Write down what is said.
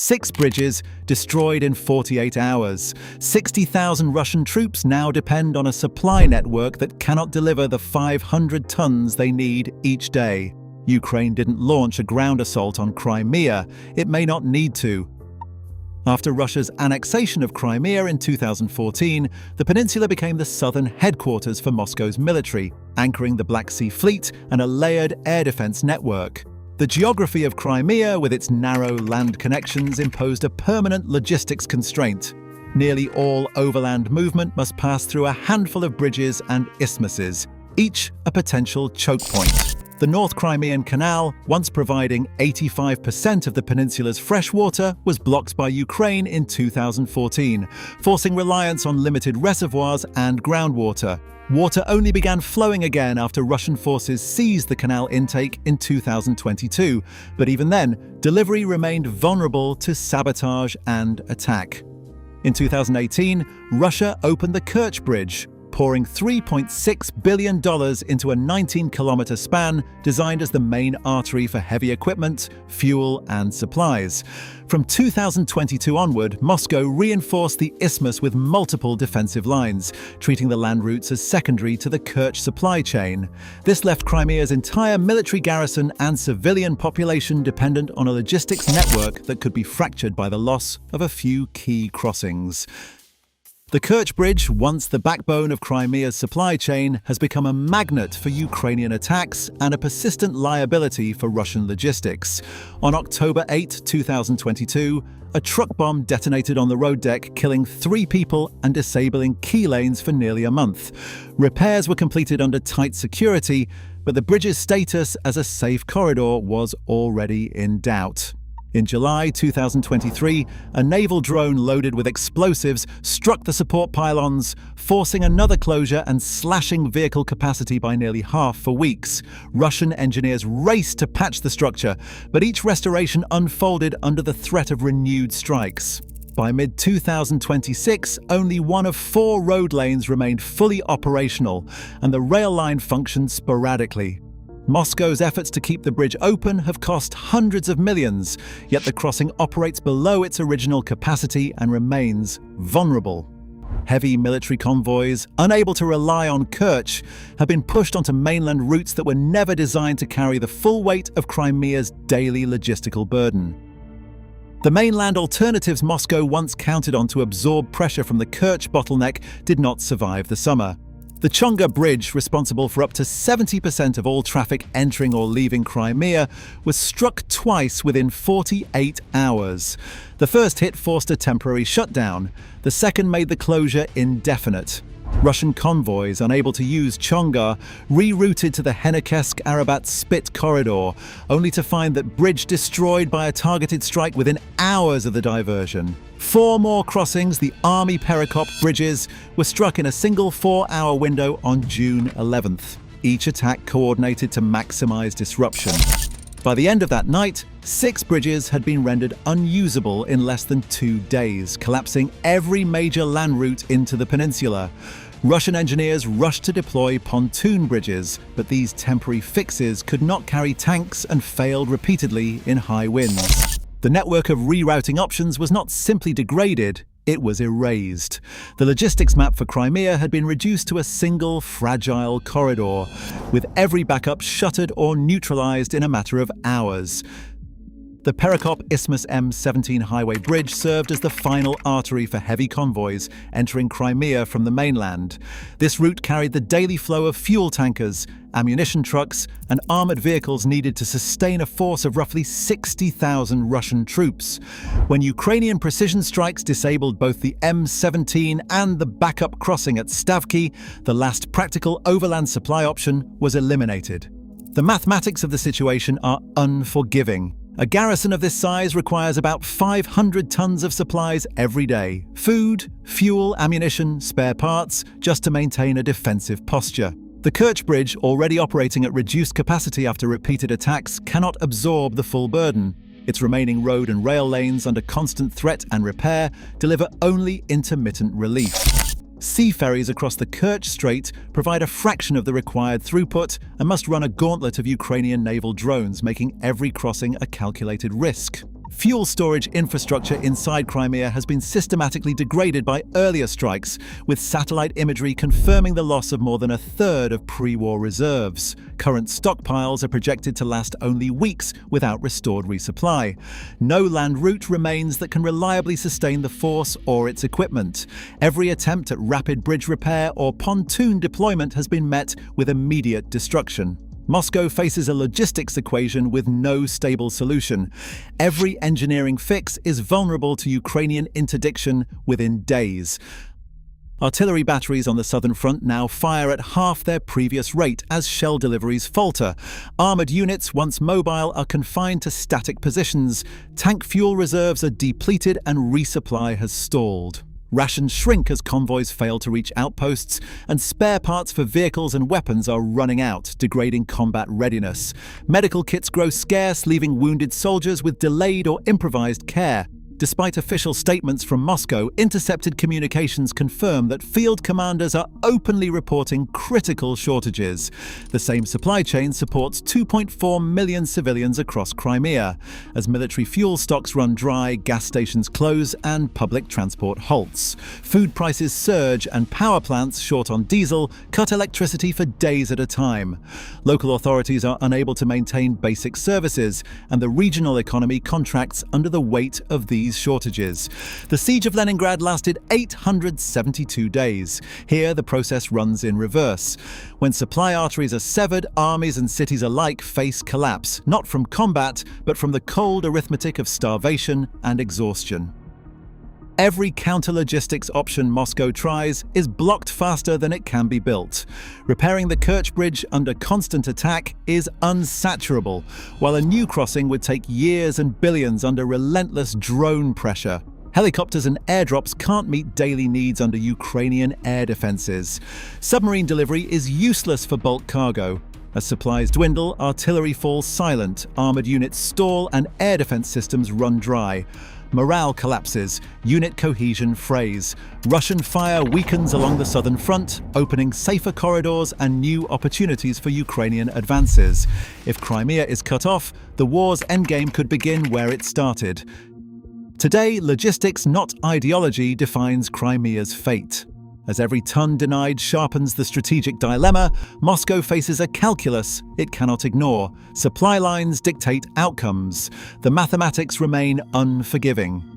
6 bridges destroyed in 48 hours. 60,000 Russian troops now depend on a supply network that cannot deliver the 500 tons they need each day. Ukraine didn't launch a ground assault on Crimea. It may not need to. After Russia's annexation of Crimea in 2014, the peninsula became the southern headquarters for Moscow's military, anchoring the Black Sea Fleet and a layered air defense network. The geography of Crimea, with its narrow land connections, imposed a permanent logistics constraint. Nearly all overland movement must pass through a handful of bridges and isthmuses, each a potential choke point. The North Crimean Canal, once providing 85% of the peninsula's fresh water, was blocked by Ukraine in 2014, forcing reliance on limited reservoirs and groundwater. Water only began flowing again after Russian forces seized the canal intake in 2022, but even then, delivery remained vulnerable to sabotage and attack. In 2018, Russia opened the Kerch Bridge, pouring $3.6 billion into a 19-kilometer span designed as the main artery for heavy equipment, fuel, and supplies. From 2022 onward, Moscow reinforced the isthmus with multiple defensive lines, treating the land routes as secondary to the Kerch supply chain. This left Crimea's entire military garrison and civilian population dependent on a logistics network that could be fractured by the loss of a few key crossings. The Kerch Bridge, once the backbone of Crimea's supply chain, has become a magnet for Ukrainian attacks and a persistent liability for Russian logistics. On October 8, 2022, a truck bomb detonated on the road deck, killing 3 people and disabling key lanes for nearly a month. Repairs were completed under tight security, but the bridge's status as a safe corridor was already in doubt. In July 2023, a naval drone loaded with explosives struck the support pylons, forcing another closure and slashing vehicle capacity by nearly half for weeks. Russian engineers raced to patch the structure, but each restoration unfolded under the threat of renewed strikes. By mid-2026, only 1 of 4 road lanes remained fully operational, and the rail line functioned sporadically. Moscow's efforts to keep the bridge open have cost hundreds of millions, yet the crossing operates below its original capacity and remains vulnerable. Heavy military convoys, unable to rely on Kerch, have been pushed onto mainland routes that were never designed to carry the full weight of Crimea's daily logistical burden. The mainland alternatives Moscow once counted on to absorb pressure from the Kerch bottleneck did not survive the summer. The Chongar Bridge, responsible for up to 70% of all traffic entering or leaving Crimea, was struck twice within 48 hours. The first hit forced a temporary shutdown. The second made the closure indefinite. Russian convoys, unable to use Chongar, rerouted to the Henichesk-Spit corridor, only to find that bridge destroyed by a targeted strike within hours of the diversion. 4 more crossings, the Army-Perekop bridges, were struck in a single 4-hour window on June 11th. Each attack coordinated to maximize disruption. By the end of that night, 6 bridges had been rendered unusable in less than 2 days, collapsing every major land route into the peninsula. Russian engineers rushed to deploy pontoon bridges, but these temporary fixes could not carry tanks and failed repeatedly in high winds. The network of rerouting options was not simply degraded, it was erased. The logistics map for Crimea had been reduced to a single fragile corridor, with every backup shuttered or neutralized in a matter of hours. The Perekop Isthmus M17 highway bridge served as the final artery for heavy convoys entering Crimea from the mainland. This route carried the daily flow of fuel tankers, ammunition trucks, and armored vehicles needed to sustain a force of roughly 60,000 Russian troops. When Ukrainian precision strikes disabled both the M17 and the backup crossing at Stavki, the last practical overland supply option was eliminated. The mathematics of the situation are unforgiving. A garrison of this size requires about 500 tons of supplies every day: food, fuel, ammunition, spare parts, just to maintain a defensive posture. The Kerch Bridge, already operating at reduced capacity after repeated attacks, cannot absorb the full burden. Its remaining road and rail lanes, under constant threat and repair, deliver only intermittent relief. Sea ferries across the Kerch Strait provide a fraction of the required throughput and must run a gauntlet of Ukrainian naval drones, making every crossing a calculated risk. Fuel storage infrastructure inside Crimea has been systematically degraded by earlier strikes, with satellite imagery confirming the loss of more than a third of pre-war reserves. Current stockpiles are projected to last only weeks without restored resupply. No land route remains that can reliably sustain the force or its equipment. Every attempt at rapid bridge repair or pontoon deployment has been met with immediate destruction. Moscow faces a logistics equation with no stable solution. Every engineering fix is vulnerable to Ukrainian interdiction within days. Artillery batteries on the southern front now fire at half their previous rate as shell deliveries falter. Armoured units, once mobile, are confined to static positions. Tank fuel reserves are depleted and resupply has stalled. Rations shrink as convoys fail to reach outposts, and spare parts for vehicles and weapons are running out, degrading combat readiness. Medical kits grow scarce, leaving wounded soldiers with delayed or improvised care. Despite official statements from Moscow, intercepted communications confirm that field commanders are openly reporting critical shortages. The same supply chain supports 2.4 million civilians across Crimea. As military fuel stocks run dry, gas stations close, and public transport halts. Food prices surge, and power plants, short on diesel, cut electricity for days at a time. Local authorities are unable to maintain basic services, and the regional economy contracts under the weight of these shortages. The siege of Leningrad lasted 872 days. Here, the process runs in reverse. When supply arteries are severed, armies and cities alike face collapse, not from combat, but from the cold arithmetic of starvation and exhaustion. Every counter-logistics option Moscow tries is blocked faster than it can be built. Repairing the Kerch Bridge under constant attack is unsaturable, while a new crossing would take years and billions under relentless drone pressure. Helicopters and airdrops can't meet daily needs under Ukrainian air defenses. Submarine delivery is useless for bulk cargo. As supplies dwindle, artillery falls silent, armoured units stall, and air defence systems run dry. Morale collapses, unit cohesion frays. Russian fire weakens along the southern front, opening safer corridors and new opportunities for Ukrainian advances. If Crimea is cut off, the war's endgame could begin where it started. Today, logistics, not ideology, defines Crimea's fate. As every ton denied sharpens the strategic dilemma, Moscow faces a calculus it cannot ignore. Supply lines dictate outcomes. The mathematics remain unforgiving.